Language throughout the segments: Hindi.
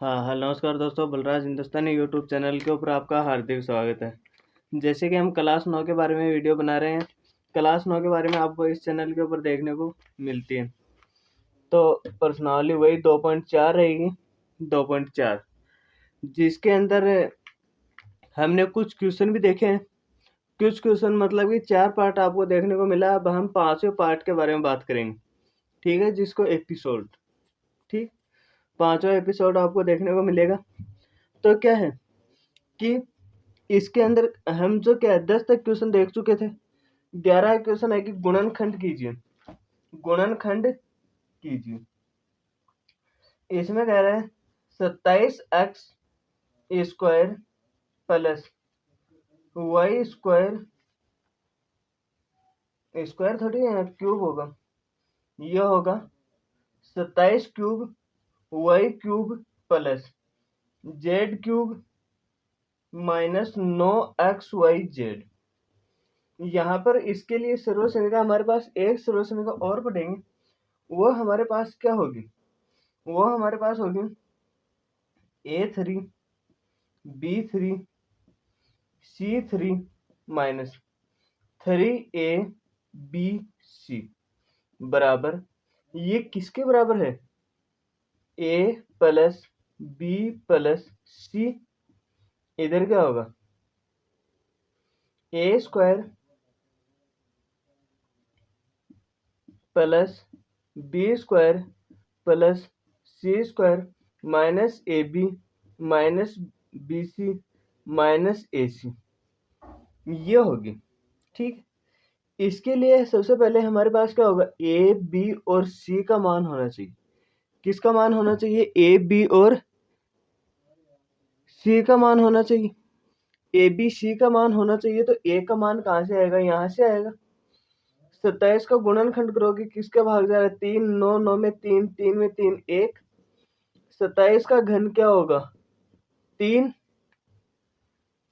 हाँ हेलो नमस्कार दोस्तों, बलराज हिंदुस्तानी यूट्यूब चैनल के ऊपर आपका हार्दिक स्वागत है। जैसे कि हम क्लास 9 के बारे में वीडियो बना रहे हैं। क्लास 9 के बारे में आपको इस चैनल के ऊपर देखने को मिलती है। तो पर्सनली वही 2.4 रहेगी, 2.4, जिसके अंदर हमने कुछ क्वेश्चन भी देखे हैं। कुछ क्वेश्चन मतलब कि 4 पार्ट आपको देखने को मिला। अब हम 5वें पार्ट के बारे में बात करेंगे, ठीक है, जिसको एपिसोड, ठीक, 5वां एपिसोड आपको देखने को मिलेगा। तो क्या है कि इसके अंदर हम जो क्या 10 तक क्वेश्चन देख चुके थे। 11 क्वेश्चन है कि गुणनखंड कीजिए, गुणनखंड कीजिए। इसमें कह रहे हैं 27x square plus y square, square थोड़ी है, क्यूब होगा, यह होगा 27 cube y cube plus z cube minus 9xyz। यहाँ पर इसके लिए सर्वसमीकरण हमारे पास एक सर्वसमीकरण और पढ़ेंगे। वो हमारे पास क्या होगी, वो हमारे पास होगी A3 B3 C3 minus 3ABC बराबर, ये किसके बराबर है, A plus B plus C। इधर क्या होगा, A square plus B square plus C square minus AB minus BC minus AC, ये होगी, ठीक। इसके लिए सबसे पहले हमारे पास क्या होगा, A B और C का मान होना चाहिए। किसका मान होना चाहिए, A B और C का मान होना चाहिए। A B C का मान होना चाहिए। तो A का मान कहाँ से आएगा, यहाँ से आएगा। 27 का गुणनखंड करोगे, किसके भाग जा रहा है, 3, 9, 9 में 3, 3 में 3, 1। 27 का घन क्या होगा, 3,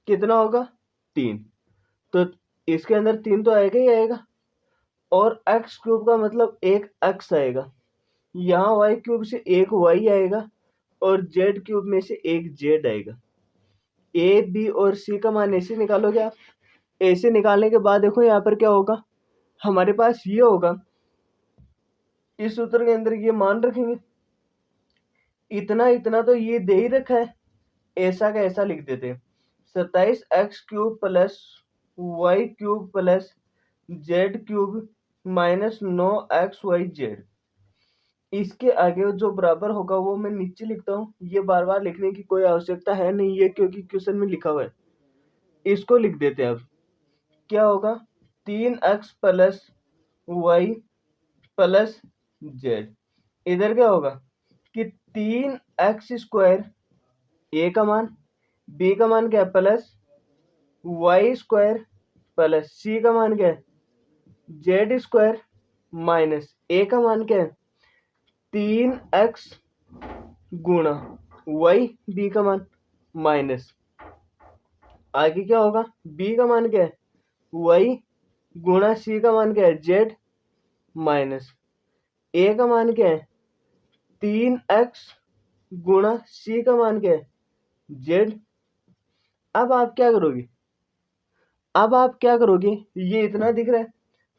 कितना होगा, 3। तो इसके अंदर 3 तो आएगा ही आएगा, और x क्यूब का मतलब एक x आएगा, यहाँ y क्यूब से एक y आएगा, और z क्यूब में से एक z आएगा। A B और C का मान ऐसे निकालोगे आप। ऐसे निकालने के बाद देखो यहाँ पर क्या होगा, हमारे पास ये होगा, इस सूत्र के अंदर ये मान रखेंगे। इतना इतना तो ये दे ही रखा है, ऐसा का ऐसा लिख देते हैं। 27x cube plus y cube plus z cube minus 9xyz। इसके आगे जो बराबर होगा वो मैं नीचे लिखता हूँ। ये बार बार लिखने की कोई आवश्यकता है नहीं है, क्योंकि क्वेश्चन में लिखा हुआ है। इसको लिख देते हैं। अब क्या होगा, 3x plus y plus z. इधर क्या होगा कि 3x स्क्वायर, ए का मान, बी का मान क्या है, प्लस वाई स्क्वायर प्लस सी का मान क्या है, जेड स्क्वायर माइनस ए का मान क्या है, 3x गुणा वाई, बी का मान माइनस, आगे क्या होगा, बी का मान क्या है, वाई गुणा सी का मान क्या है, जेड माइनस ए का मान क्या है, 3x गुणा सी का मान क्या है, जेड। अब आप क्या करोगे, अब आप क्या करोगे, ये इतना दिख रहा है,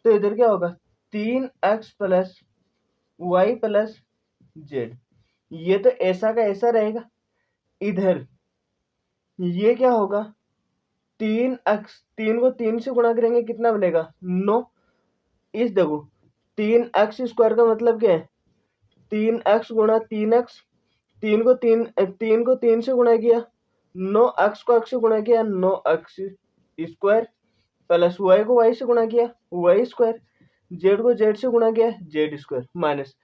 तो इधर क्या होगा, 3x plus y plus z. ये तो ऐसा का ऐसा रहेगा। इधर ये क्या होगा, 3x, 3 को 3 से गुणा करेंगे कितना बनेगा, 9। इस देखो 3x स्क्वायर का मतलब क्या है, 3x गुणा 3x, 3 को 3 से गुणा किया, 9x को x से गुणा किया, 9x स्क्वायर प्लस y को y से गुणा किया, y स्क्वायर, z को z से गुणा किया, z स्क्वायर माइनस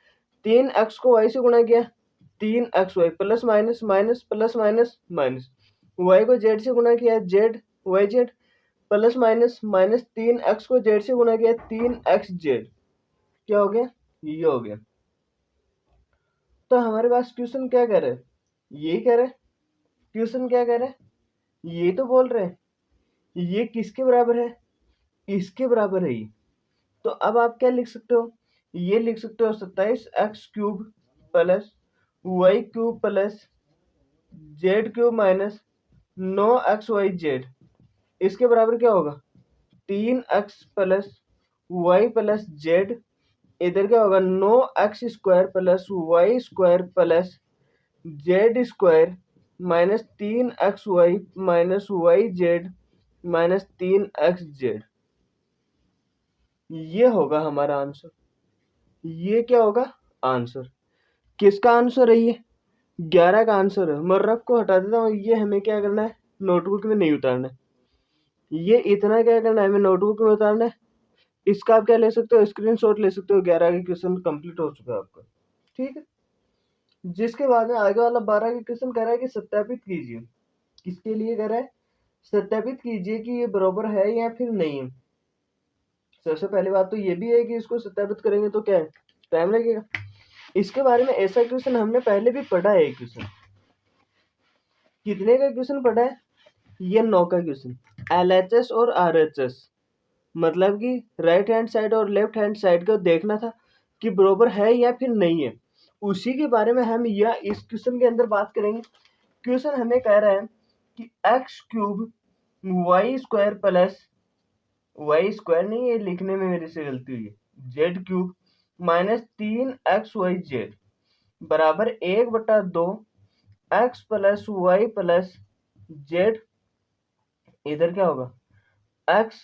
3x को y से गुणा किया, 3xy plus minus minus plus minus minus, y को z से गुणा किया, z yz plus minus minus 3x को z से गुणा किया, 3xz। क्या हो गया, ये हो गया। तो हमारे पास क्वेश्चन क्या कह रहे हैं, ये कह रहे हैं, क्वेश्चन क्या कह रहे हैं, ये तो बोल रहे हैं ये किसके बराबर है, इसके बराबर है ये। तो अब आप क्या लिख सकते हो, ये लिख सकते हो 27x cube plus y cube plus z cube minus 9xyz, इसके बराबर क्या होगा 3x plus y plus z. इधर क्या होगा 9x² plus y square plus z square minus 3xy minus y z minus 3xz। ये होगा हमारा आंसर। ये क्या होगा आंसर? किसका आंसर है ये? 11 का आंसर है। मैं रफ को हटा देता हूँ। ये हमें क्या करना है, नोटबुक में नहीं उतारना है। ये इतना क्या करना है, हमें नोटबुक में उतारना है। इसका आप क्या ले सकते हो, स्क्रीनशॉट ले सकते हो। 11 के क्वेश्चन कंप्लीट हो चुका है आपका, ठीक है। जिसके बाद में आगे वाला 12 के क्वेश्चन कह रहा है कि सत्यापित कीजिए। किसके लिए कह रहा है? सत्यापित कीजिए कि ये बराबर है या फिर नहीं है। सबसे पहली बात तो ये भी है कि इसको सत्यापित करेंगे तो क्या है, टाइम लगेगा। इसके बारे में ऐसा क्वेश्चन हमने पहले भी पढ़ा है। क्वेश्चन कितने का क्वेश्चन पढ़ा है? ये 9 का क्वेश्चन। LHS और RHS मतलब कि राइट हैंड साइड और लेफ्ट हैंड साइड को देखना था कि बराबर है या फिर नहीं है। उसी के बारे में हम या इस क्वेश्चन के अंदर बात करेंगे। क्वेश्चन हमें कह रहा है कि x cube y square plus y square नहीं, ये लिखने में मेरे से गलती हुई है, जेड क्यूब माइनस 3xyz बराबर 1/2 x plus y plus z. इधर क्या होगा x,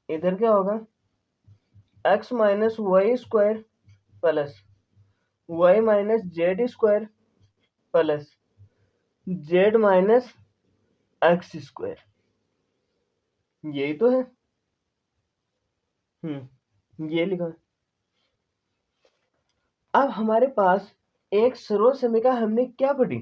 इधर क्या होगा x minus y square plus y minus z square plus z minus x square. यही तो है। ये लिखा है। अब हमारे पास एक सर्व समीकरण हमने क्या पढ़ी,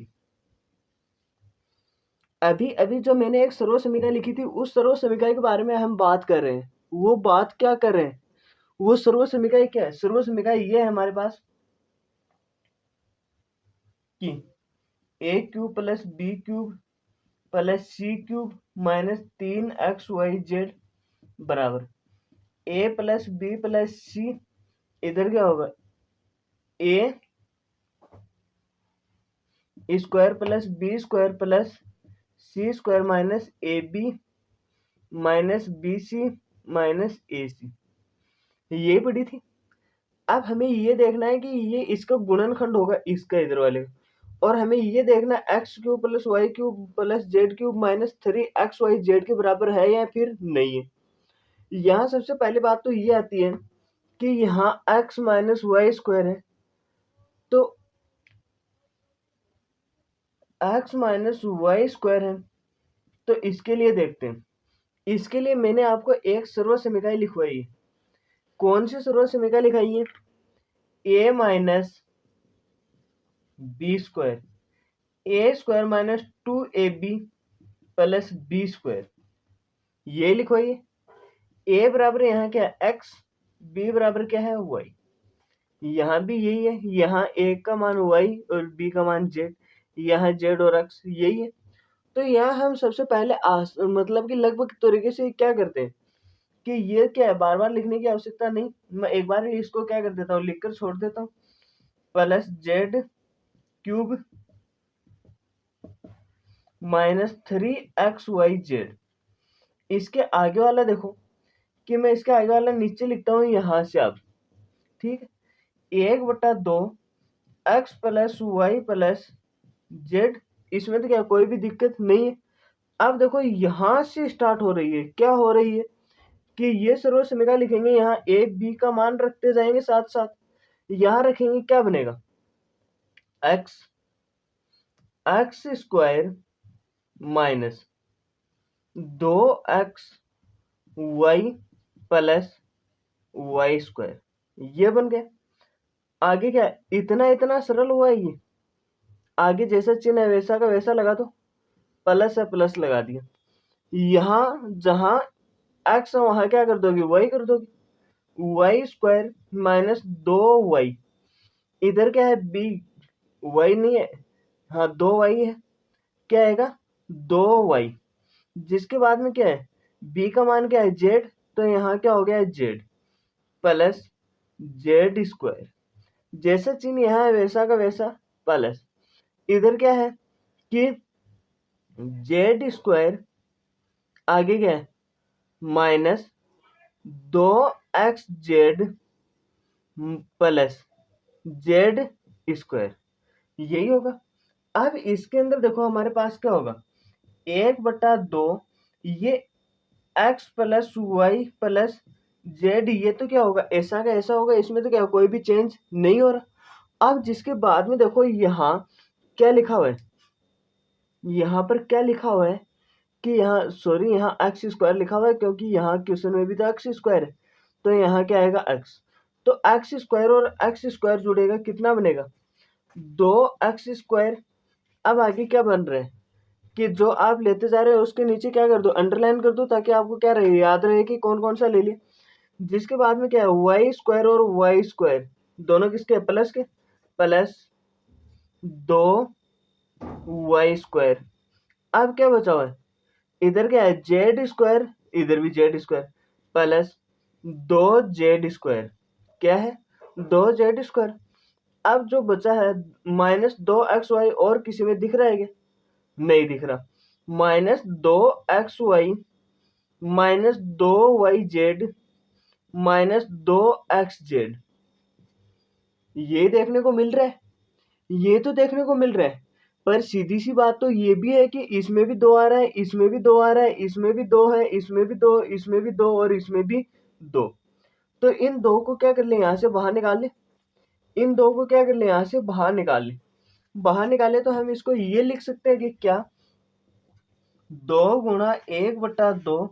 अभी अभी जो मैंने एक सर्व समीकरण लिखी थी, उस सर्व समीकरण के बारे में हम बात कर रहे हैं। वो बात क्या कर रहे हैं, वो सर्व समीकरण क्या है? सर्व समीकरण ये है हमारे पास कि a cube plus b cube plus c cube minus 3xyz बराबर a plus b plus c. इधर क्या होगा a square plus b square plus c square minus a b minus b c minus a c. ये पढ़ी थी। अब हमें ये देखना है कि ये इसका गुणनखंड होगा इसका इधर वाले, और हमें ये देखना है x cube plus y cube plus z cube minus 3xyz के बराबर है या फिर नहीं है। यहाँ सबसे पहली बात तो ये आती है कि यहाँ x माइनस वाई स्क्वायर है, तो x माइनस वाई स्क्वायर है, तो इसके लिए देखते हैं। इसके लिए मैंने आपको एक सर्व समीकरण लिखवाई है। कौन सी सर्व समीकरण लिखाई है? A minus b square, a square minus 2ab plus b square, ये लिखवाइए। ए बराबर यहाँ क्या है x, बी बराबर क्या है y। यहाँ भी यही है, यहाँ a का मान y और b का मान z, यहाँ z और x यही है। तो यहाँ हम सबसे पहले मतलब कि लगभग तरीके से क्या करते हैं कि ये क्या है, बार बार लिखने की आवश्यकता नहीं, मैं एक बार ही इसको क्या कर देता हूँ, लिखकर छोड़ देता हूँ। Plus z cube minus 3xyz। इसके आगे वाला देखो कि मैं इसके आगे वाला नीचे लिखता हूँ यहाँ से आप, ठीक है। 1/2 x plus y plus z. इसमें तो क्या कोई भी दिक्कत नहीं है। अब देखो यहाँ से स्टार्ट हो रही है, क्या हो रही है कि ये सर्व समीकरण लिखेंगे, यहाँ ए बी का मान रखते जाएंगे, साथ साथ यहाँ रखेंगे, क्या बनेगा x square minus 2x y plus y square, ये बन गया। आगे क्या है, इतना इतना सरल हुआ है ये। आगे जैसा चिन्ह है वैसा का वैसा लगा दो, प्लस है प्लस लगा दिया। यहाँ जहाँ x है वहां क्या कर दोगे, y कर दोगे। वाई स्क्वायर माइनस 2y, इधर क्या है b, y नहीं है, हाँ 2y है, क्या आएगा 2y। जिसके बाद में क्या है, b का मान क्या है z, तो यहाँ क्या हो गया है z प्लस जेड स्क्वायर जैसा चिन्ह यहाँ है वैसा का वैसा प्लस, इधर क्या है कि जेड स्क्वायर आगे क्या है minus 2xz plus z square, यही होगा। अब इसके अंदर देखो हमारे पास क्या होगा 1/2, ये x plus y plus z, ये तो क्या होगा ऐसा का ऐसा होगा, इसमें तो क्या कोई भी चेंज नहीं हो रहा। अब जिसके बाद में देखो यहाँ क्या लिखा हुआ है, यहाँ पर क्या लिखा हुआ है कि यहाँ सॉरी यहाँ एक्स स्क्वायर लिखा हुआ है, क्योंकि यहाँ क्वेश्चन में भी तो एक्स स्क्वायर है, तो यहाँ क्या आएगा एक्स। तो एक्स स्क्वायर और एक्स स्क्वायर जुड़ेगा, कितना बनेगा 2x स्क्वायर। अब आगे क्या बन रहा है कि जो आप लेते जा रहे हो उसके नीचे क्या कर दो अंडरलाइन कर दो, ताकि आपको क्या रहे याद रहे कि कौन कौन सा ले लिया। जिसके बाद में क्या है वाई स्क्वायर और वाई स्क्वायर दोनों किसके प्लस के, प्लस 2y स्क्वायर। अब क्या बचा हुआ है इधर क्या है जेड स्क्वायर, इधर भी Z square plus 2z square, क्या है 2z स्क्वायर। अब जो बचा है -2xy और किसी में दिख रहा है क्या, नहीं दिख रहा, -2xy -2yz -2xz, ये देखने को मिल रहा है, ये तो देखने को मिल रहा है। पर सीधी सी बात तो ये भी है कि इसमें भी 2 आ रहा है, इसमें भी 2 आ रहा है, इसमें भी 2 है, इसमें भी 2, इसमें भी 2 और इसमें भी 2। तो इन 2 को क्या कर ले यहाँ से बाहर निकाल ले, इन 2 को क्या कर ले यहाँ से बाहर निकाल ले। बाहर निकाले तो हम इसको ये लिख सकते हैं कि क्या 2 गुणा 1/2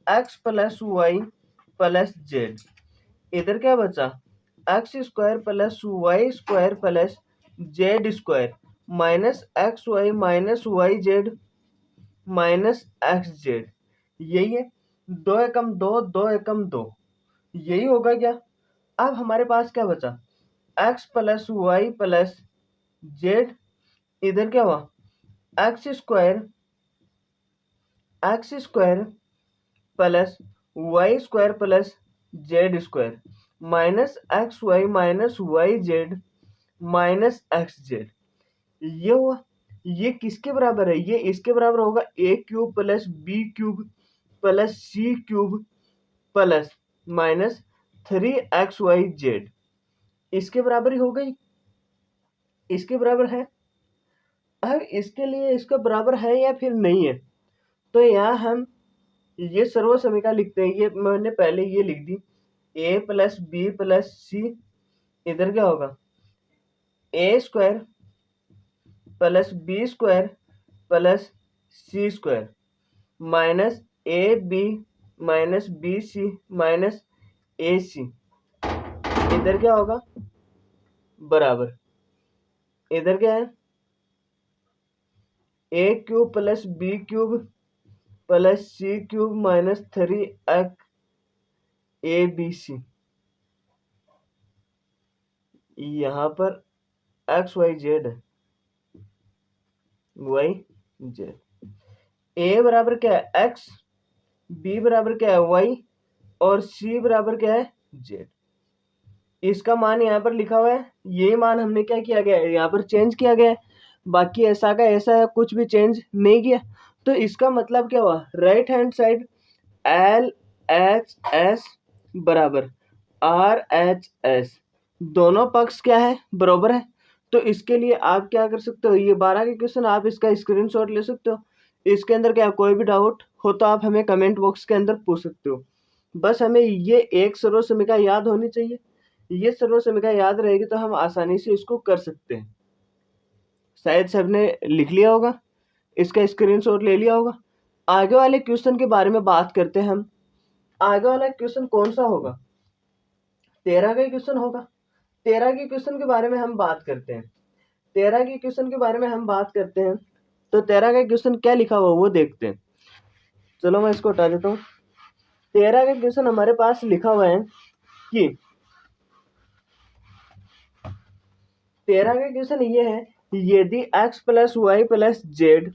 x plus y plus z, इधर क्या बचा x square plus y square plus z square minus x y minus y z minus x z, यही है 2 एकम 2 2 एकम 2, यही होगा क्या। अब हमारे पास क्या बचा x plus y plus z, इधर क्या हुआ x square plus y square plus z square minus x y minus y z minus x z, ये हुआ। ये किसके बराबर है, ये इसके बराबर होगा a cube plus b cube plus c cube plus minus 3xyz, इसके बराबर ही हो गई, इसके बराबर है। अब इसके लिए इसका बराबर है या फिर नहीं है, तो यहाँ हम ये सर्व समीकरण लिखते हैं, ये मैंने पहले ये लिख दी a plus b plus c, इधर क्या होगा a square plus b square plus c square minus a b minus b c minus a c, इधर क्या होगा बराबर, इधर क्या है a cube plus b cube plus c cube minus 3x a b c, यहाँ पर एक्स वाई जेड है, वाई जेड, ए बराबर क्या है एक्स, बी बराबर क्या है वाई और सी बराबर क्या है जेड। इसका मान यहाँ पर लिखा हुआ है, ये मान हमने क्या किया गया है यहाँ पर चेंज किया गया है, बाकी ऐसा का ऐसा है, कुछ भी चेंज नहीं किया। तो इसका मतलब क्या हुआ right hand side L H S बराबर आर एच एस, दोनों पक्ष क्या है बराबर है। तो इसके लिए आप क्या कर सकते हो, ये 12 के क्वेश्चन आप इसका स्क्रीनशॉट ले सकते हो, इसके अंदर क्या कोई भी डाउट हो तो आप हमें कमेंट बॉक्स के अंदर पूछ सकते हो। बस हमें ये एक सर्व समीकरण याद होनी चाहिए, ये सर्व समीकरण याद रहेगी तो हम आसानी से इसको कर सकते हैं। शायद सबने लिख लिया होगा, इसका स्क्रीनशॉट ले लिया होगा। आगे वाले क्वेश्चन के बारे में बात करते हैं हम। आगे वाला क्वेश्चन कौन सा होगा 13 का क्वेश्चन होगा। 13 के क्वेश्चन के बारे में हम बात करते हैं, 13 के क्वेश्चन के बारे में हम बात करते हैं। तो 13 का क्वेश्चन क्या लिखा हुआ वो देखते हैं। चलो मैं इसको हटा देता हूँ। 13 का क्वेश्चन हमारे पास लिखा हुआ है कि 13 का क्वेश्चन ये है यदि x plus y plus z,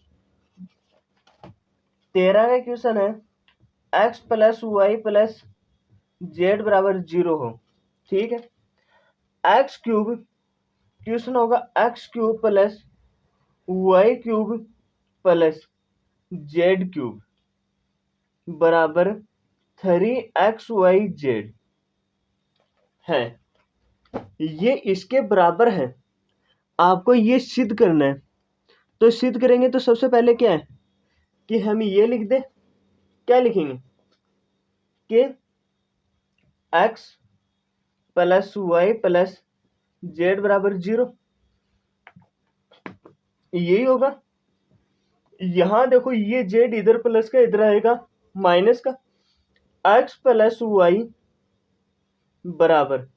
13 का क्वेश्चन है x plus y plus z बराबर 0 हो, ठीक है। एक्स क्यूब क्वेश्चन होगा x cube plus y cube plus z cube बराबर 3xyz है। ये इसके बराबर है। आपको ये सिद्ध करना है। तो सिद्ध करेंगे तो सबसे पहले क्या है कि हम ये लिख दें। क्या लिखेंगे कि x plus y plus z बराबर 0, यही होगा। यहां देखो ये जेड इधर प्लस का इधर आएगा माइनस का, x प्लस वाई बराबर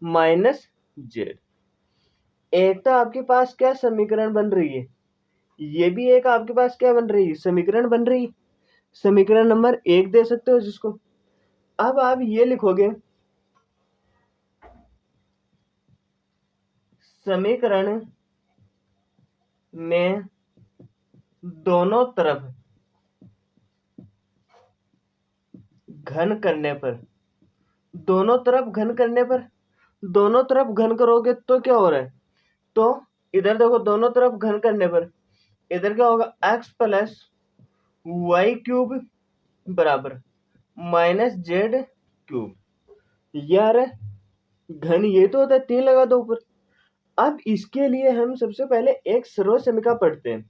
माइनस जेड। एक तो आपके पास क्या समीकरण बन रही है, ये भी एक आपके पास क्या बन रही है, समीकरण बन रही है। समीकरण नंबर 1 दे सकते हो जिसको। अब आप ये लिखोगे समीकरण में दोनों तरफ घन करने पर, दोनों तरफ घन करने पर, दोनों तरफ घन करोगे तो क्या हो रहा है, तो इधर देखो दोनों तरफ घन करने पर इधर क्या होगा x प्लस वाई क्यूब बराबर माइनस जेड क्यूब। यार घन ये तो होता है, 3 लगा दो ऊपर। अब इसके लिए हम सबसे पहले एक सर्व समीकरण पढ़ते हैं,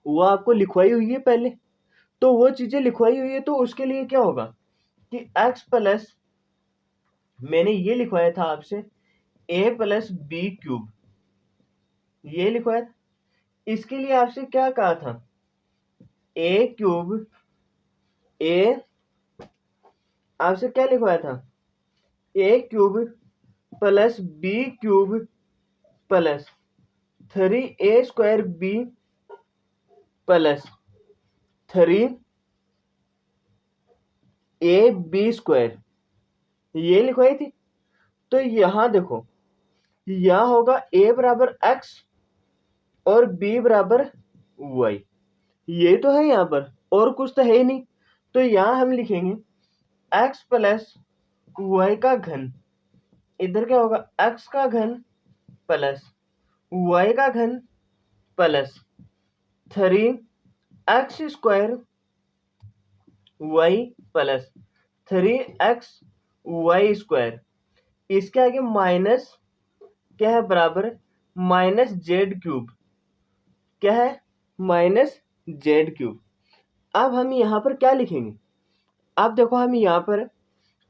वो आपको लिखवाई हुई है पहले, तो वो चीजें लिखवाई हुई है। तो उसके लिए क्या होगा कि x प्लस, मैंने ये लिखवाया था आपसे a प्लस बी क्यूब, ये लिखवाया था। इसके लिए आपसे क्या कहा था, a क्यूब, a आपसे क्या लिखवाया था a cube plus b cube plus 3a square b plus 3ab square, ये लिखवाई थी। तो यहां देखो यहां होगा a बराबर x और b बराबर y, ये तो है यहां पर, और कुछ तो है ही नहीं। तो यहां हम लिखेंगे x प्लस y का घन, इधर क्या होगा x का घन प्लस y का घन plus 3x square y plus 3xy square, इसके आगे माइनस क्या है बराबर माइनस जेड क्यूब, क्या है माइनस जेड क्यूब। अब हम यहां पर क्या लिखेंगे, अब देखो हम यहां पर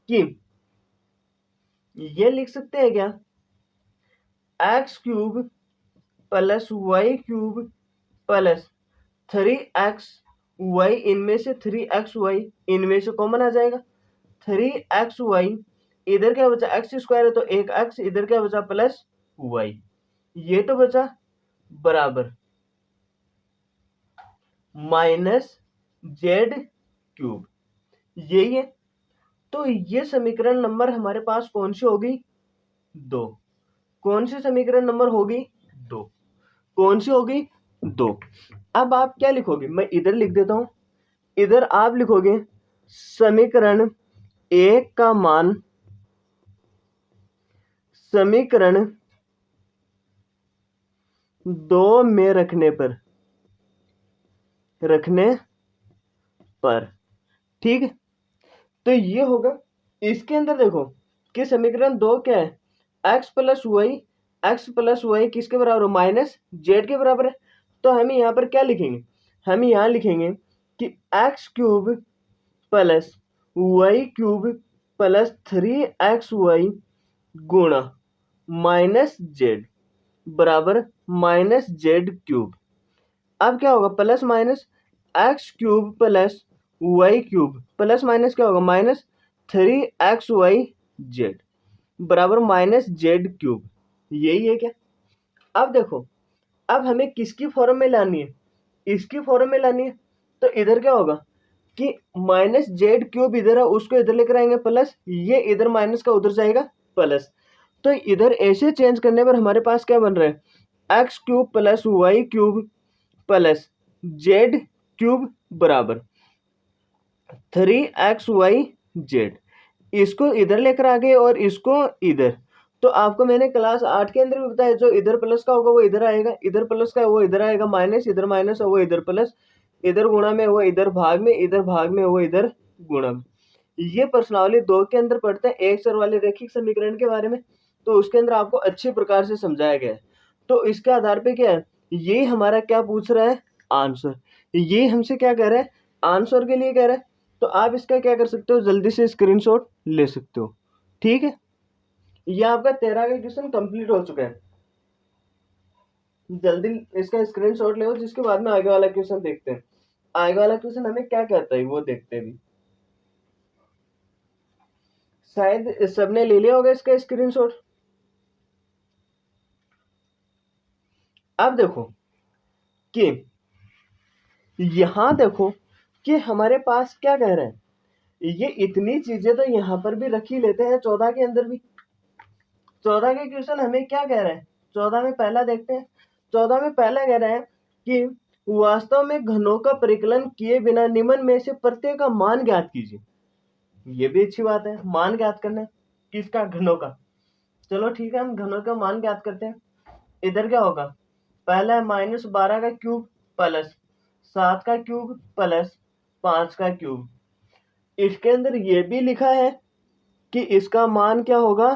कि ये लिख सकते हैं क्या x cube plus y cube plus 3xy, इनमें से 3xy इनमें से कॉमन आ जाएगा, 3xy इधर क्या बचा एक्स स्क्वायर है तो एक x, इधर क्या बचा प्लस y, ये तो बचा बराबर माइनस जेड क्यूब, यही है। तो ये समीकरण नंबर हमारे पास कौन सी होगी, 2। कौन सी समीकरण नंबर होगी, 2। कौन सी होगी, 2। अब आप क्या लिखोगे, मैं इधर लिख देता हूं, इधर आप लिखोगे समीकरण 1 का मान समीकरण 2 में रखने पर, ठीक है। तो ये होगा, इसके अंदर देखो कि समीकरण 2 क्या है, x प्लस वाई किसके बराबर हो, माइनस जेड के बराबर है। तो हम यहाँ पर क्या लिखेंगे, हम यहाँ लिखेंगे कि x cube plus y cube plus 3xy गुणा माइनस जेड बराबर माइनस जेड क्यूब। अब क्या होगा plus minus x cube plus y cube plus minus क्या होगा माइनस 3xyz बराबर माइनस जेड क्यूब, यही है क्या। अब देखो अब हमें किसकी फॉर्म में लानी है, इसकी फॉर्म में लानी है। तो इधर क्या होगा कि माइनस जेड क्यूब इधर है, उसको इधर लेकर आएंगे प्लस, ये इधर माइनस का उधर जाएगा प्लस। तो इधर ऐसे चेंज करने पर हमारे पास क्या बन रहा है x cube plus y cube plus z cube बराबर 3xyz, इसको इधर लेकर आ गए और इसको इधर, तो आपको मैंने क्लास 8 के अंदर भी बताया, जो इधर प्लस का होगा वो इधर आएगा, इधर प्लस का है वो इधर आएगा, माइनस इधर माइनस है वो इधर प्लस, इधर गुणा में वो इधर भाग में, इधर भाग में वो इधर गुणा में। ये प्रश्नावली 2 के अंदर पढ़ते हैं एक चर वाले रैखिक समीकरण के बारे में, तो उसके अंदर आपको अच्छे प्रकार से समझाया गया है। तो इसके आधार पे क्या है, ये हमारा क्या पूछ रहा है, आंसर। ये हमसे क्या कह रहा है, आंसर के लिए कह रहा है। तो आप इसका क्या कर सकते हो, जल्दी से स्क्रीनशॉट ले सकते हो। ठीक है, ये आपका 13 का क्वेश्चन कंप्लीट हो चुका है। जल्दी इसका स्क्रीनशॉट ले, जिसके बाद में आगे वाला क्वेश्चन देखते हैं। आगे वाला क्वेश्चन हमें क्या कहता है वो देखते हैं भी। शायद सबने ले लिया होगा इसका स्क्रीनशॉट। अब देखो कि यहां देखो कि हमारे पास क्या कह रहे हैं, ये इतनी चीजें तो यहां पर भी रख ही लेते हैं 14 के अंदर भी। 14 के क्वेश्चन हमें क्या कह रहे हैं, 14 में पहला देखते हैं। 14 में पहला कह रहे हैं कि वास्तव में घनों का परिकलन किए बिना निम्न में से प्रत्येक का मान ज्ञात कीजिए। ये भी अच्छी बात है, मान ज्ञात करना है किसका, घनों का। चलो ठीक है, हम घनों का मान ज्ञात करते हैं। इधर क्या होगा, पहला है -12 का क्यूब प्लस 7 का क्यूब प्लस 5 का क्यूब। इसके अंदर ये भी लिखा है कि इसका मान क्या होगा,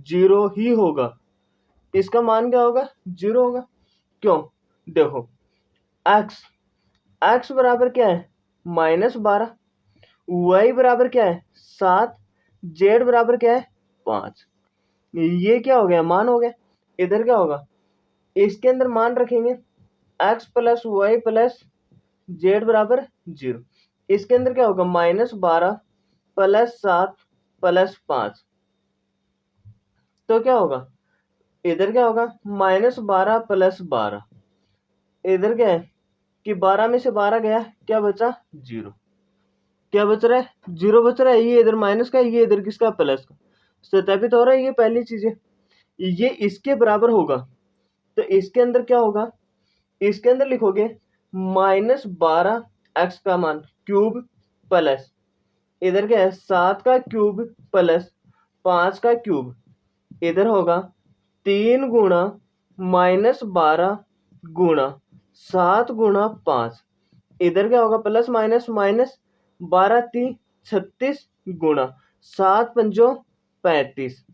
0 ही होगा। इसका मान क्या होगा, 0 होगा। क्यों, देखो x बराबर क्या है, -12, y बराबर क्या है 7, z बराबर क्या है 5। ये क्या हो गया, मान हो गया। इधर क्या होगा, इसके अंदर मान रखेंगे x plus y plus z बराबर 0। इसके अंदर क्या होगा, -12 प्लस 7 प्लस 5। तो क्या होगा, इधर क्या होगा, -12 प्लस 12। इधर क्या है कि 12 में से 12 गया, क्या बचा 0। क्या बच रहा है, 0 बच रहा है। ये इधर माइनस का, ये इधर किसका, प्लस का। सत्यापित हो रहा है, ये पहली चीज है। ये इसके बराबर होगा, तो इसके अंदर क्या होगा, इसके अंदर लिखोगे -12 x का मान क्यूब प्लस इधर क्या है 7 का क्यूब प्लस 5 का क्यूब। इधर होगा 3 गुणा -12 गुणा 7 गुणा 5। इधर क्या होगा, प्लस माइनस माइनस 12 3 36 गुणा 7 पंजो 35।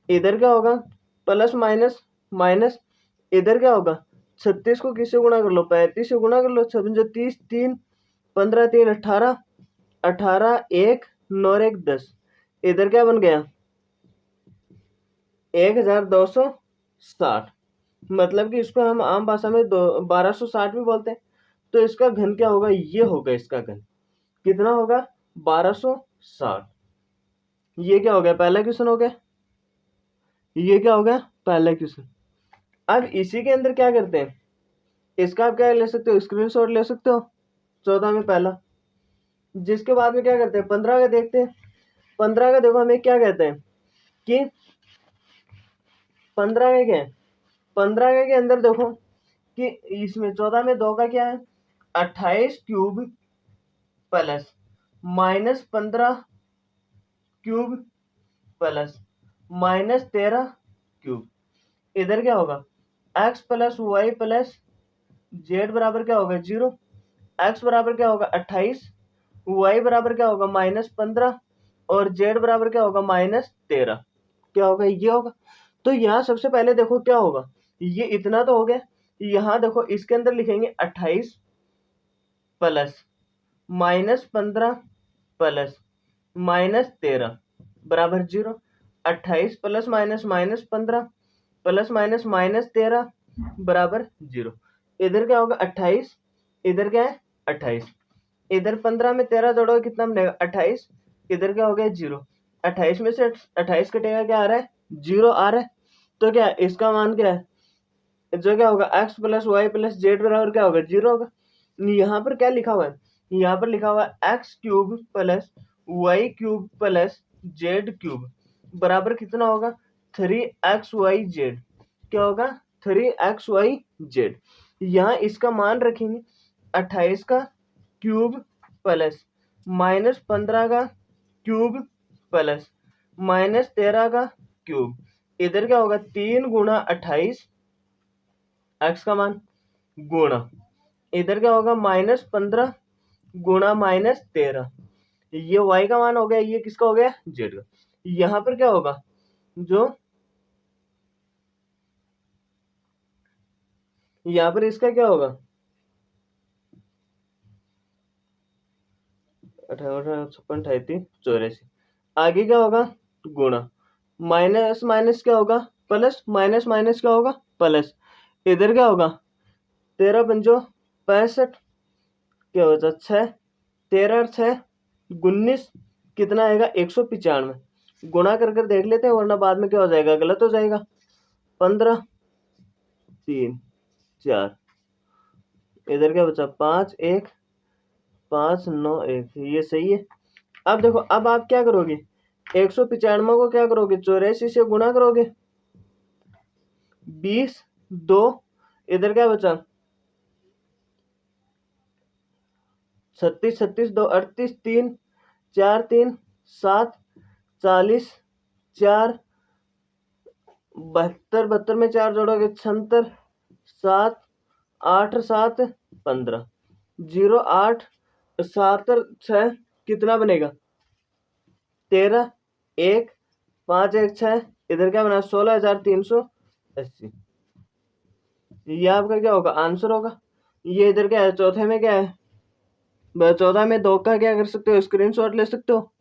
इधर क्या होगा, प्लस माइनस माइनस, इधर क्या होगा, 36 को किससे गुणा कर लो, 35 से गुणा कर लो, 30 3 15 3 18, 18 1 9 1 10। इधर क्या बन गया, 1260। मतलब कि इसको हम आम भाषा में 1260 भी बोलते हैं। तो इसका घन क्या होगा, ये होगा इसका घन कितना होगा, 1260। ये क्या हो गया, पहला क्वेश्चन हो गया। ये क्या हो गया, पहला क्वेश्चन। अब इसी के अंदर क्या करते हैं, इसका आप क्या ले सकते हो, स्क्रीनशॉट ले सकते हो। 14 में पहला, जिसके बाद में क्या करते हैं 15 का देखते हैं। 15 का देखो हमें क्या कहते हैं कि 15 का क्या है, 15 के अंदर देखो कि इसमें 14 में 2 का क्या है, 28 cube plus -15 cube plus -13 cube. इधर क्या होगा, x plus y plus z बराबर क्या होगा 0। x बराबर क्या होगा 28, y बराबर क्या होगा -15 और z बराबर क्या होगा -13। क्या होगा, ये होगा। तो यहाँ सबसे पहले देखो क्या होगा, ये इतना तो हो गया। यहाँ देखो इसके अंदर लिखेंगे 28 प्लस -15 प्लस -13 बराबर 0। 28 प्लस माइनस -15 प्लस माइनस -13 बराबर 0। इधर क्या होगा 28, इधर क्या है 28। इधर 15 में 13 जोड़ोगे कितना बनेगा 28। इधर क्या हो गया 0। 28 में से 28 कटेगा, क्या आ रहा है 0 आ रहा है। तो क्या है, इसका मान क्या है, जो क्या होगा x plus y plus z बराबर क्या होगा 0 होगा। यहाँ पर क्या लिखा हुआ है, यहाँ पर लिखा हुआ है x cube plus y cube plus z cube बराबर कितना होगा 3xyz। क्या होगा 3xyz। यहाँ इसका मान रखेंगे 28 का क्यूब प्लस -15 का क्यूब प्लस -13 का क्यूब। इधर क्या होगा 3 गुणा 28 x का मान गुणा इधर क्या होगा -15 गुणा -13 ये y का मान हो गया, ये किसका हो गया z का। यहाँ पर क्या होगा जो यहाँ पर इसका क्या होगा 58 56 38 84 आगे क्या होगा गुणा माइनस माइनस क्या होगा प्लस माइनस माइनस क्या होगा प्लस इधर क्या होगा 13 पंजो 65 क्या होता 6 13 6 19 कितना आएगा 195 गुणा कर कर देख लेते हैं वरना बाद में क्या हो जाएगा गलत हो जाएगा 15 3 4 इधर क्या बचा 5 1 5 9 1 ये सही है। अब देखो अब आप क्या करोगे 195 को क्या करोगे 84 से गुणा करोगे 20 2 इधर क्या बचा 36 36 2 38 3 4 3 7 40 4 72 72 में 4 जोड़ोगे 76 7 8 7 15 0 8 7 6 कितना बनेगा 13 1 5 1 6 इधर क्या बना 16,380 ये आपका क्या होगा आंसर होगा। ये इधर क्या है चौथे में क्या है 14 में 2 का क्या कर सकते हो स्क्रीनशॉट ले सकते हो।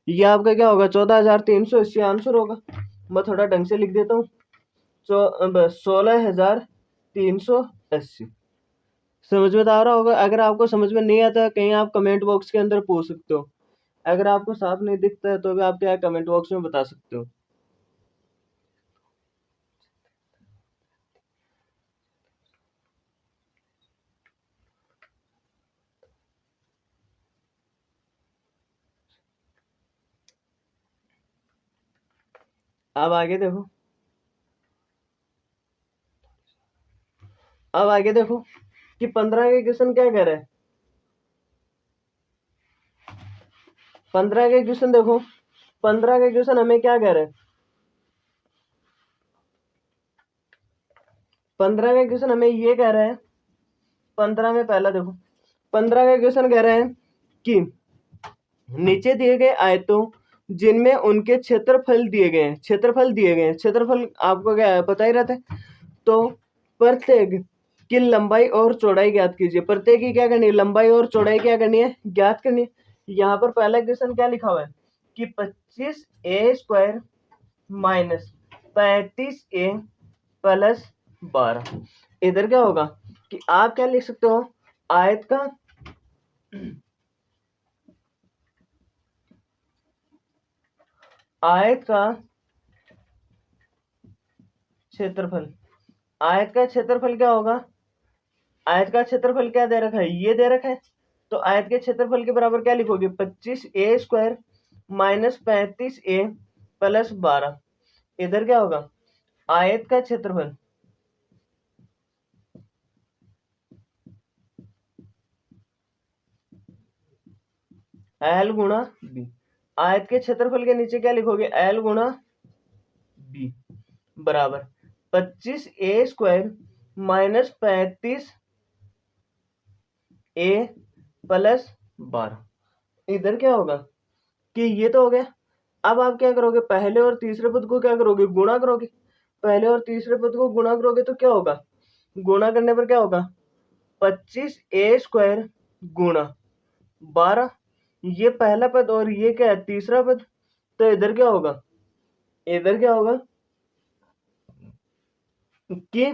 ये आपका क्या होगा 14,380 आंसर होगा। मैं थोड़ा ढंग से लिख देता हूँ 16,380 समझ में आ रहा होगा। अगर आपको समझ में नहीं आता कहीं आप कमेंट बॉक्स के अंदर पूछ सकते हो। अगर आपको साफ नहीं दिखता है तो भी आप क्या कमेंट बॉक्स में बता सकते हो। अब आगे देखो कि 15 के क्वेश्चन क्या कह रहा है 15 के क्वेश्चन देखो 15 के क्वेश्चन हमें क्या कह रहे हैं 15 के क्वेश्चन हमें ये कह रहे हैं 15 में पहला देखो 15 का क्वेश्चन कह रहे हैं कि नीचे दिए गए आयतों जिनमें उनके क्षेत्रफल दिए गए हैं क्षेत्रफल आपको क्या है पता ही रहता है। तो प्रत्येक की लंबाई और चौड़ाई ज्ञात कीजिए। प्रत्येक की क्या करनी है लंबाई और चौड़ाई क्या करनी है ज्ञात करनी है। यहाँ पर पहला क्वेश्चन क्या लिखा हुआ है कि 25a² माइनस 35a प्लस 12 इधर क्या होगा कि आप क्या लिख सकते हो आयत का क्षेत्रफल क्या होगा आयत का क्षेत्रफल क्या दे रखा है ये दे रखा है। तो आयत के क्षेत्रफल के बराबर क्या लिखोगे 25a² माइनस 35a प्लस 12 इधर क्या होगा आयत का क्षेत्रफल L गुणा B। आयत के क्षेत्रफल के नीचे क्या लिखोगे L गुणा B बराबर 25a² माइनस 35a प्लस 12 इधर क्या होगा कि ये तो हो गया। अब आप क्या करोगे पहले और तीसरे पद को क्या करोगे गुणा करोगे। पहले और तीसरे पद को गुणा करोगे तो क्या होगा गुणा करने पर क्या होगा 25a² गुणा 12 ये पहला पद और ये क्या है तीसरा पद। तो इधर क्या होगा कि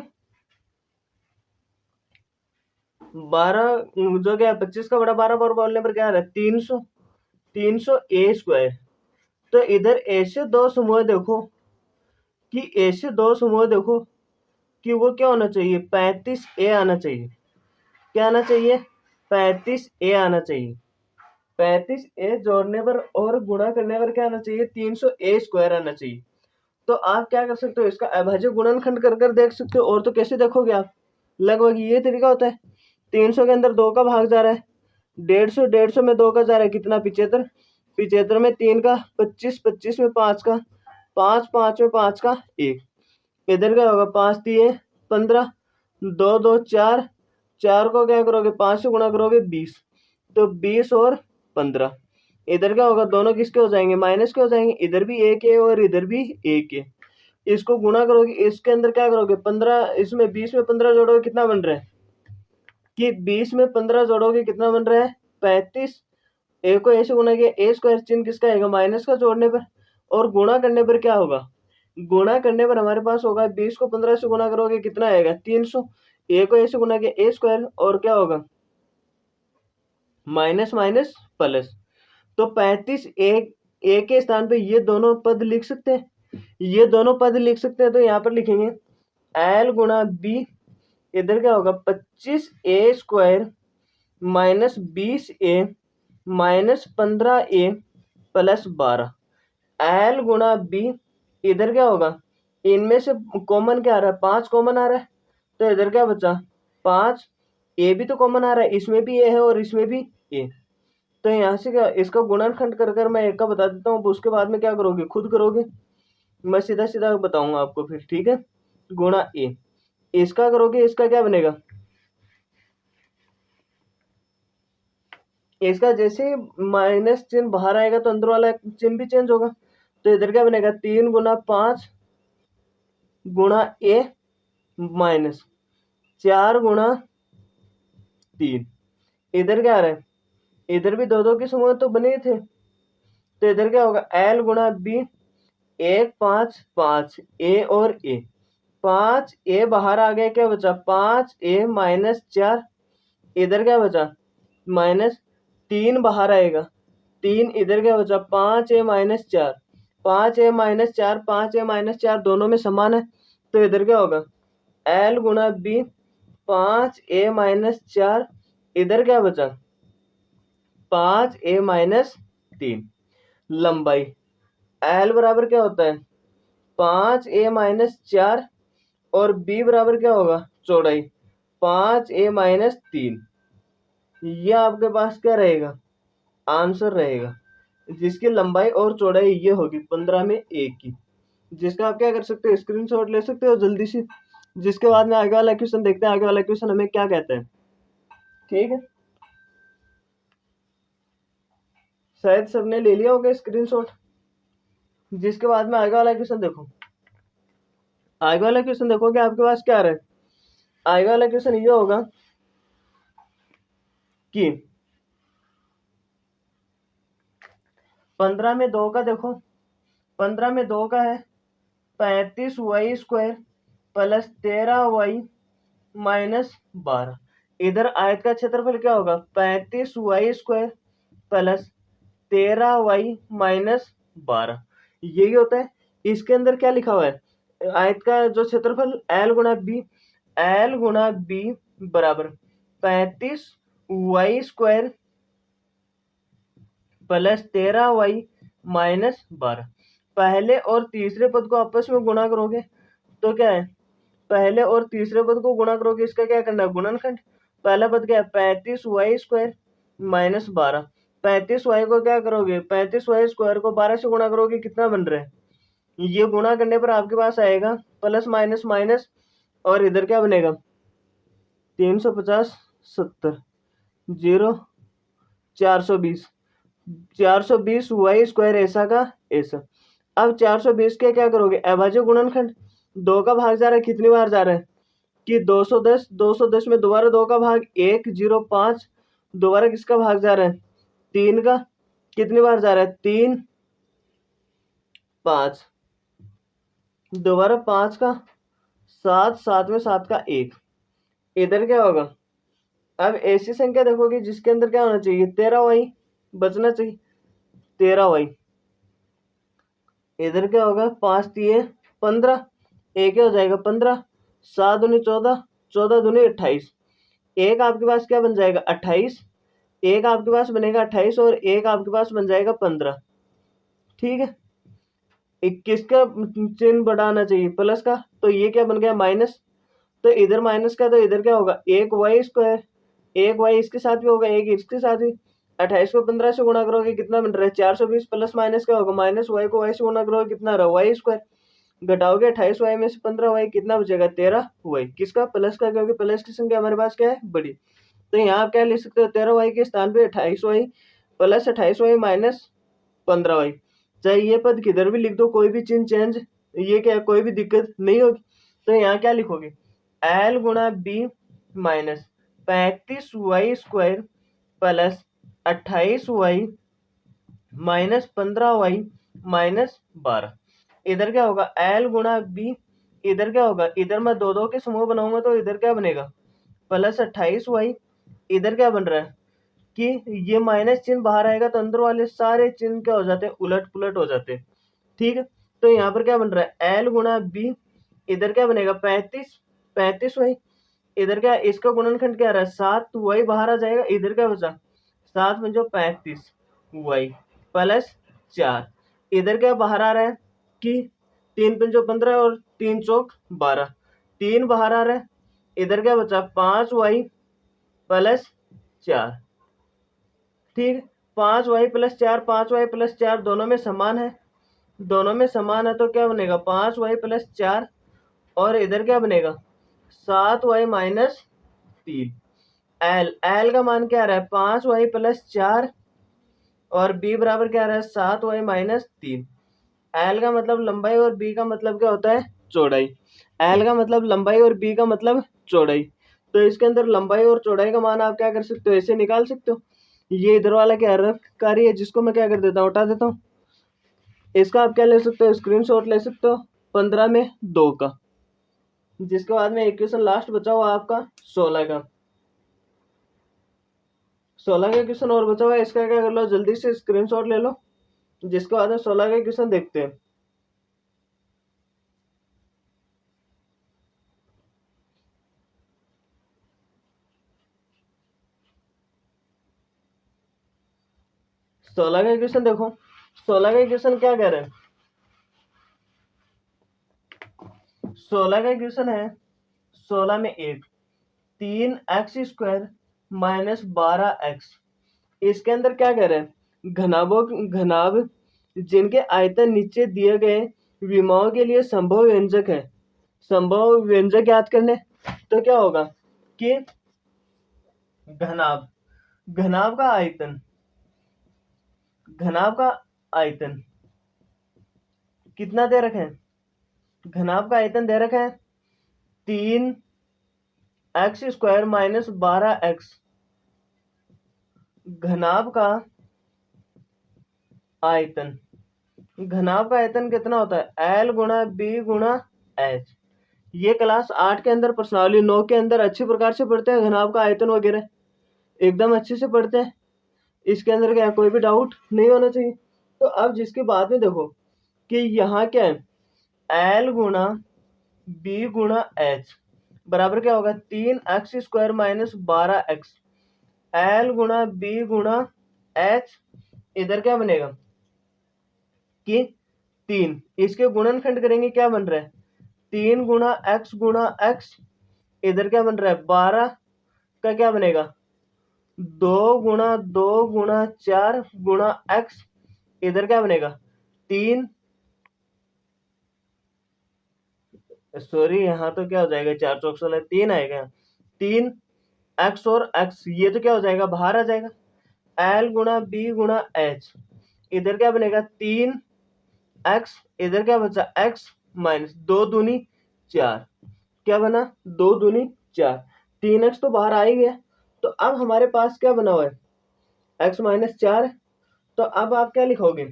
12 जो क्या है 25 का बड़ा 12 बार बोलने पर क्या आ रहा है 300a²। तो इधर ऐसे दो समूह देखो कि वो क्या होना चाहिए 35a आना चाहिए। क्या आना चाहिए 35a आना चाहिए। 35a जोड़ने पर और गुणा करने पर क्या आना चाहिए 300a² आना चाहिए। तो आप क्या कर सकते हो इसका अभाज्य गुणनखंड कर कर देख सकते हो। और तो कैसे देखोगे आप लगभग ये तरीका होता है 300 के अंदर 2 का भाग जा रहा है 150 में 2 का जा रहा है कितना 75 में 3 का 25 में 5 का 5 5 में 5 का 1, इधर क्या होगा 5 3 15, 2 2 4, 4 को क्या करोगे 5 से गुणा करोगे 20, तो 20 और 15, इधर क्या होगा दोनों किसके हो जाएंगे माइनस के हो जाएंगे, इधर भी 1 है और इधर भी 1 है, इसको गुणा करोगे, इसके अंदर क्या करोगे 15, इसमें 20 में 15 जोड़ोगे कितना बन रहा है कि 20 में 15 जोड़ोगे कितना बन रहा है 35, ए को ए से गुणा किया, ए स्क्वायर चिन्ह किसका आएगा माइनस का जोड़ने पर, और गुणा करने पर क्या होगा, गुणा करने पर हमारे पास होगा 20 को 15 से गुणा करोगे कितना आएगा 300, ए को ए से गुणा किया ए स्क्वायर, और क्या होगा माइनस माइनस प्लस, तो 35 ए के स्थान पे ये दोनों पद लिख सकते हैं, ये दोनों पद लिख सकते हैं, तो यहाँ पर लिखेंगे एल गुणा बी, इधर क्या होगा 25 ए स्क्वायर माइनस 20 ए माइनस 15 ए प्लस 12, एल गुणा बी, इधर क्या होगा इनमें से कॉमन क्या आ रहा है 5 कॉमन आ रहा है, तो इधर क्या बचा 5, ए भी तो कॉमन आ रहा है, इसमें भी ए है और इसमें भी ए, तो यहाँ से क्या इसका गुणनखंड कर मैं एक का बता देता हूँ, उसके बाद में क्या करोगे खुद करोगे, मैं सीधा सीधा बताऊंगा आपको फिर, ठीक है। गुणा ए, इसका करोगे इसका क्या बनेगा, इसका जैसे माइनस चिन्ह बाहर आएगा तो अंदर वाला चिन्ह भी चेंज होगा, तो इधर क्या बनेगा 3 गुना 5 गुणा ए माइनस 4 गुणा 3, इधर क्या आ रहा है इधर भी दो दो के समूह तो बने थे, तो इधर क्या होगा एल गुणा बी, 1 5 5 ए और ए, 5 ए बाहर आ गया, क्या बचा 5 ए माइनस 4, इधर क्या बचा माइनस 3 बाहर आएगा, 3 इधर क्या बचा 5 ए माइनस 4, 5 ए माइनस 4, 5 ए माइनस 4 दोनों में समान है, तो इधर क्या होगा एल गुणा बी 5 ए माइनस 4, इधर क्या बचा 5 ए माइनस 3, लंबाई एल बराबर क्या होता है 5 ए माइनस 4 और बी बराबर क्या होगा चौड़ाई 5 ए माइनस 3, ये आपके पास क्या रहेगा आंसर रहेगा, जिसकी लंबाई और चौड़ाई ये होगी 15 में 1 की, जिसका आप क्या कर सकते हो स्क्रीनशॉट ले सकते हो जल्दी से, जिसके बाद में आगे वाला क्वेश्चन देखते हैं, आगे वाला क्वेश्चन हमें क्या कहता है, ठीक है। शायद सबने ले लिया होगा स्क्रीनशॉट, जिसके बाद में आगे वाला क्वेश्चन देखो, आगे वाला क्वेश्चन देखोगे आपके पास क्या आ रहा है, आगे वाला क्वेश्चन ये होगा कि 15 में 2 का देखो, 15 में 2 का है 35 y square plus 13 y minus 12, इधर आयत का क्षेत्रफल क्या होगा 35 y square plus 13 y minus 12, यही होता है। इसके अंदर क्या लिखा हुआ है आयत का जो क्षेत्रफल एल गुणा बी बराबर 35 y square plus 13 y minus 12, पहले और तीसरे पद को आपस में गुणा करोगे तो क्या है पहले और तीसरे पद को गुणा करोगे, इसका क्या करना है गुणनखंड, पहला पद क्या है 35 वाई स्क्वायर माइनस 12, 35 वाई को क्या करोगे 35 वाई स्क्वायर को 12 से गुणा करोगे कितना बन रहा है, ये गुणा करने पर आपके पास आएगा प्लस माइनस माइनस, और इधर क्या बनेगा 350 70 0 420 वाई स्क्वायर ऐसा का ऐसा। अब 420 के क्या करोगे अभाज्य गुणनखंड, 2 का भाग जा रहा है कितनी बार जा रहा है कि 210 में दोबारा 2 का भाग 105, दोबारा किसका भाग जा रहा है 3 का, कितनी बार जा रहा है 3 5, दोबारा 5 का 7, 7 में 7 का 1, इधर क्या होगा अब ऐसी संख्या देखोगे जिसके अंदर क्या होना चाहिए 13 वाई बचना चाहिए, 13 वाई, इधर क्या होगा 5 3 15, एक क्या हो जाएगा 15, 7 दूनी 14, 14 दूनी 28, एक आपके पास क्या बन जाएगा 28, एक आपके पास बनेगा 28 और एक आपके पास बन जाएगा 15, ठीक है। किसका चिन्ह बढ़ाना चाहिए प्लस का, तो ये क्या बन गया माइनस, तो इधर माइनस का तो इधर क्या होगा 1 वाई स्क्वायर, 1 वाई इसके साथ भी होगा 1 इसके साथ भी, 28 को 15 से गुणा करोगे कितना बन रहा है 420 प्लस माइनस क्या होगा माइनस वाई को वाई से गुणा करोगे कितना रहा वाई स्क्वायर घटाओगे 28 वाई में से 15 वाई कितना बचेगा 13 वाई किसका प्लस का क्योंकि प्लस की संख्या हमारे पास क्या है बड़ी। तो यहाँ आप क्या लिख सकते हो 13 वाई के स्थान पे 28 y plus 28 y minus 15 y. चाहे ये पद किधर भी लिख दो कोई भी चिन्ह चेंज ये क्या कोई भी दिक्कत नहीं होगी। तो यहाँ क्या लिखोगे एल गुणा b minus 35 y square plus 28 y minus 15 y minus 12। इधर क्या होगा एल गुणा बी इधर क्या होगा इधर मैं दो दो के समूह बनाऊंगा तो इधर क्या बनेगा प्लस 28 वाई इधर क्या बन रहा है कि ये माइनस चिन्ह बाहर आएगा तो अंदर वाले सारे चिन्ह क्या हो जाते हैं उलट पुलट हो जाते हैं। ठीक है तो यहाँ पर क्या बन रहा है एल गुणा बी इधर क्या बनेगा 35 वाई इधर क्या इसका गुणनखंड क्या आ रहा है 7 वाई बाहर आ जाएगा इधर क्या बचा 7 में जो 35 वाई प्लस 4 इधर क्या बाहर आ रहा है कि 3 पंजो 15 और 3 चौक 12 3 बाहर आ रहा है इधर क्या बचा 5 वाई प्लस 4। ठीक 5 वाई प्लस 4 5 वाई प्लस 4 दोनों में समान है तो क्या बनेगा 5 वाई प्लस 4 और इधर क्या बनेगा 7 वाई माइनस 3। एल का मान क्या आ रहा है 5 वाई प्लस 4 और बी बराबर क्या आ रहा है 7 वाई माइनस 3। एल का मतलब लंबाई और बी का मतलब क्या होता है चौड़ाई। एल का मतलब लंबाई और बी का मतलब चौड़ाई। तो इसके अंदर लंबाई और चौड़ाई का मान आप क्या कर सकते हो ऐसे निकाल सकते हो। ये इधर वाला क्या रफ कार्य है जिसको मैं क्या कर देता हूँ हटा देता हूँ। इसका आप क्या ले सकते हो स्क्रीनशॉट ले सकते हो 15 में 2 का। जिसके बाद में इक्वेशन लास्ट बचा हुआ आपका 16 का 16 का क्वेश्चन और बचा हुआ है इसका क्या कर लो जल्दी से स्क्रीनशॉट ले लो। जिसके बाद में 16 का क्वेश्चन देखते हैं। सोलह का क्वेश्चन देखो 16 का क्वेश्चन क्या कह रहे हैं 16 का क्वेश्चन है 16 में 3x स्क्वायर माइनस 12x इसके अंदर क्या कह रहे हैं घनाभ जिनके आयतन नीचे दिए गए विमाओं के लिए संभव व्यंजक है। संभव व्यंजक याद करने तो क्या होगा कि घनाभ का आयतन कितना दे रखे हैं घनाभ का आयतन दे रखा है 3x स्क्वायर माइनस 12x घनाभ का आयतन कितना होता है एल गुणा बी गुणा एच। ये क्लास 8 के अंदर प्रश्नावली 9 के अंदर अच्छी प्रकार से पढ़ते हैं घनाभ का आयतन वगैरह एकदम अच्छे से पढ़ते हैं। इसके अंदर क्या कोई भी डाउट नहीं होना चाहिए। तो अब जिसके बाद में देखो कि यहाँ क्या है एल गुणा बी गुणा एच बराबर क्या होगा 3x square minus 12x L गुणा बी गुणा एच इधर क्या बनेगा कि 3 इसके गुणनखंड करेंगे क्या बन रहा है 3 गुणा x इधर क्या बन रहा है 12 का क्या बनेगा 2 गुणा 2 गुणा 4 गुणा x इधर क्या बनेगा 3 सॉरी यहाँ तो क्या हो जाएगा 4 चौक 16 3 आएगा 3 x और x ये तो क्या हो जाएगा बाहर आ जाएगा एल गुणा बी गुणा एच इधर क्या बनेगा 3x इधर क्या बचा x माइनस 2 दूनी 4 क्या बना 2 दूनी 4 3x तो बाहर आ ही गया। तो अब हमारे पास क्या बना हुआ है x माइनस 4। तो अब आप क्या लिखोगे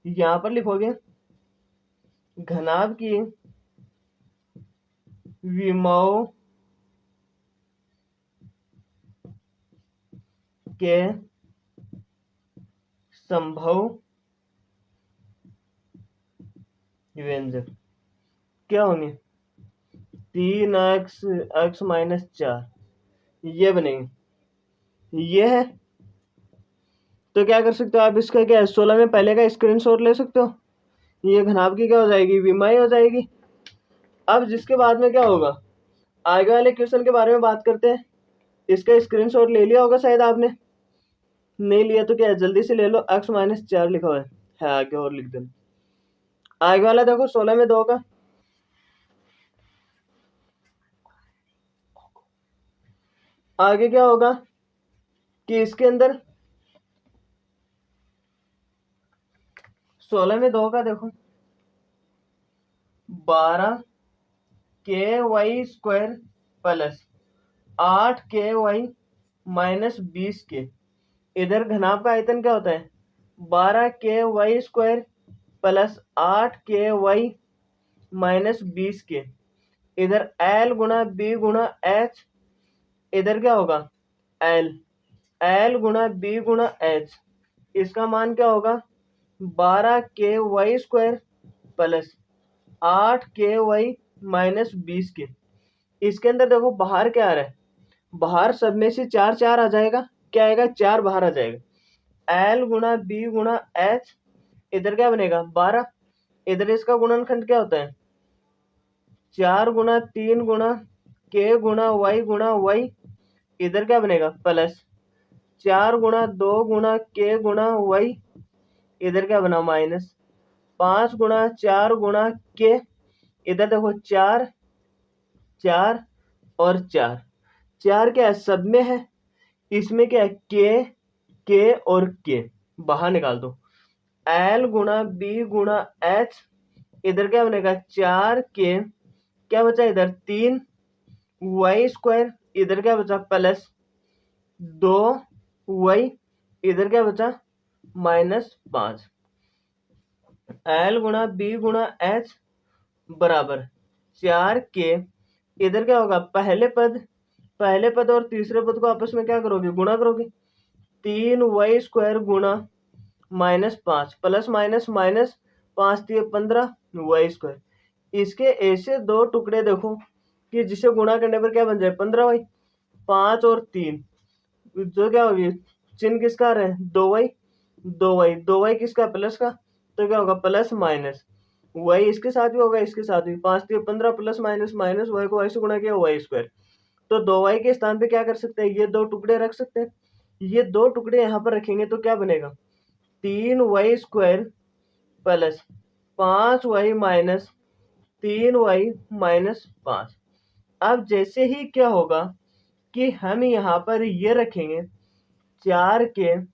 यहाँ पर लिखोगे घनाभ की विमाओं के संभव व्यंजक क्या होंगे 3x माइनस 4 ये बनेंगे ये है। तो क्या कर सकते हो आप इसका क्या 16 में पहले का स्क्रीनशॉट ले सकते हो। ये घनाभ की क्या हो जाएगी विमाई हो जाएगी। अब जिसके बाद में क्या होगा आगे वाले क्वेश्चन के बारे में बात करते हैं। इसका स्क्रीनशॉट ले लिया होगा शायद आपने। नहीं लिया तो क्या है, जल्दी से ले लो, x-4 लिखा हुआ है आगे, और लिख देना। आगे वाला देखो 16 में 2 का, आगे क्या होगा कि इसके अंदर 16 में 2 का देखो 12 KY² plus 8KY minus 20K। इधर घनाभ का आयतन क्या होता है, 12KY² plus 8KY minus 20K। इधर L गुणा B गुणा H, इधर क्या होगा L गुणा B गुणा H, इसका मान क्या होगा 12KY² plus 8KY minus 20K। इसके अंदर देखो बाहर क्या आ रहा है, बाहर सब में से 4 4 आ जाएगा, क्या आएगा 4 बाहर आ जाएगा। L गुणा B गुणा H, इधर क्या बनेगा 12, इधर इसका गुणनखंड क्या होता है 4 गुणा 3 गुणा K गुणा Y, इधर क्या बनेगा प्लस 4 गुणा 2 गुणा K गुणा Y, इधर क्या बना माइनस 5 गुणा 4 गुणा K, इधर देखो 4 4 और 4, 4 क्या है सब में है, इसमें क्या है K और K बाहर निकाल दो। L गुणा B गुणा H, इधर क्या बनेगा 4K, क्या बचा इधर 3Y², इधर क्या बचा प्लस 2Y, इधर क्या बचा माइनस 5। L गुणा B गुणा H बराबर 4K, इधर क्या होगा पहले पद और तीसरे पद को आपस में क्या करोगे गुणा करोगे, 3Y² गुणा minus 5 plus minus minus 5 3 15Y²। इसके ऐसे 2 टुकड़े देखो कि जिसे गुणा करने पर क्या बन जाए 15Y। 5 और 3 जो क्या होगी, चिन्ह किसका आ रहा है 2Y किसका प्लस का, तो क्या होगा प्लस माइनस Y इसके साथ भी होगा, इसके साथ भी 5 3 15 प्लस माइनस माइनस Y को Y से गुणा किया Y²। तो 2Y के स्थान पे क्या कर सकते हैं, ये 2 टुकड़े रख सकते हैं। ये 2 टुकड़े यहाँ पर रखेंगे तो क्या बनेगा 3Y² plus 5Y minus 3Y minus 5। अब जैसे ही क्या होगा कि हम यहाँ पर ये रखेंगे 4K,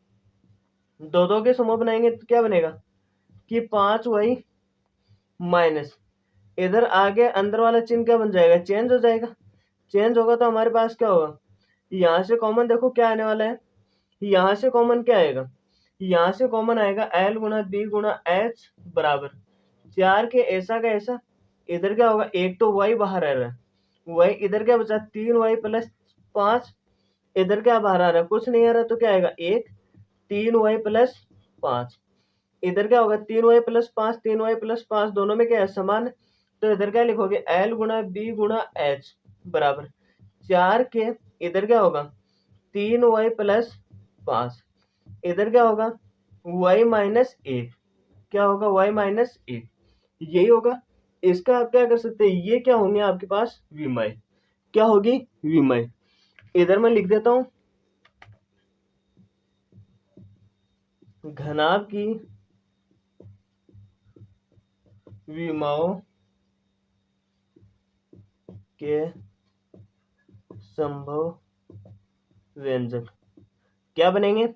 2 के समूह बनाएंगे तो क्या बनेगा कि 5Y माइनस, इधर आगे अंदर वाला चिन्ह क्या बन जाएगा चेंज हो जाएगा। चेंज होगा तो हमारे पास क्या होगा, यहाँ से कॉमन देखो क्या आने वाला है, यहाँ से कॉमन क्या आएगा, यहाँ से कॉमन आएगा L गुणा B गुणा H बराबर 4K ऐसा का ऐसा। इधर क्या होगा, एक तो Y बाहर आ रहा है, Y इधर क्या बचा 3Y प्लस 5, इधर क्या बाहर आ रहा है कुछ नहीं आ रहा, तो क्या आएगा 1 3Y प्लस 5। इधर क्या होगा 3Y प्लस 5 3Y प्लस 5 दोनों में क्या है समान, तो इधर क्या लिखोगे L गुणा B गुणा H बराबर 4K, इधर क्या होगा 3Y प्लस 5, इधर क्या होगा Y माइनस 1, क्या होगा Y माइनस 1, यही होगा। इसका आप क्या कर सकते हैं, ये क्या होंगे आपके पास विमय, क्या होगी विमय। इधर मैं लिख देता हूं घनाभ की विमाओं के संभव व्यंजक क्या बनेंगे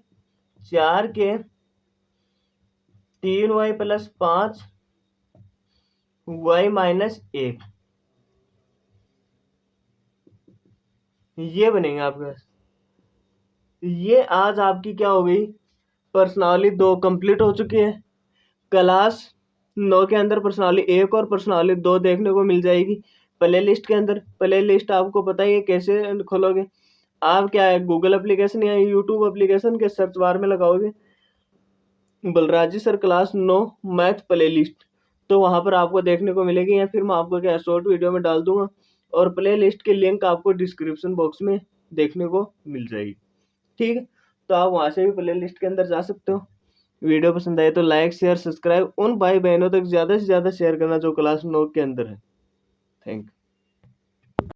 4K 3Y plus 5 Y minus 1, ये बनेंगे आपके पास। ये आज आपकी क्या हो गई प्रश्नावली 2 कंप्लीट हो चुकी है। क्लास 9 के अंदर प्रश्नावली 1 और प्रश्नावली 2 देखने को मिल जाएगी प्ले लिस्ट के अंदर। प्ले लिस्ट आपको पता ही है कैसे खोलोगे, आप क्या है गूगल एप्लीकेशन या यूट्यूब एप्लीकेशन के सर्च बार में लगाओगे बलराजी sir class 9 math playlist, तो वहां पर आपको देखने को मिलेगी, या फिर मैं आपको क्या शॉर्ट वीडियो में डाल दूंगा, और प्ले लिस्ट की लिंक आपको डिस्क्रिप्शन बॉक्स में देखने को मिल जाएगी। ठीक है, तो आप वहां से भी प्ले लिस्ट के अंदर जा सकते हो। वीडियो पसंद आए तो लाइक शेयर सब्सक्राइब उन भाई बहनों तक ज़्यादा से ज़्यादा शेयर करना जो क्लास 9 के अंदर है। Thank you.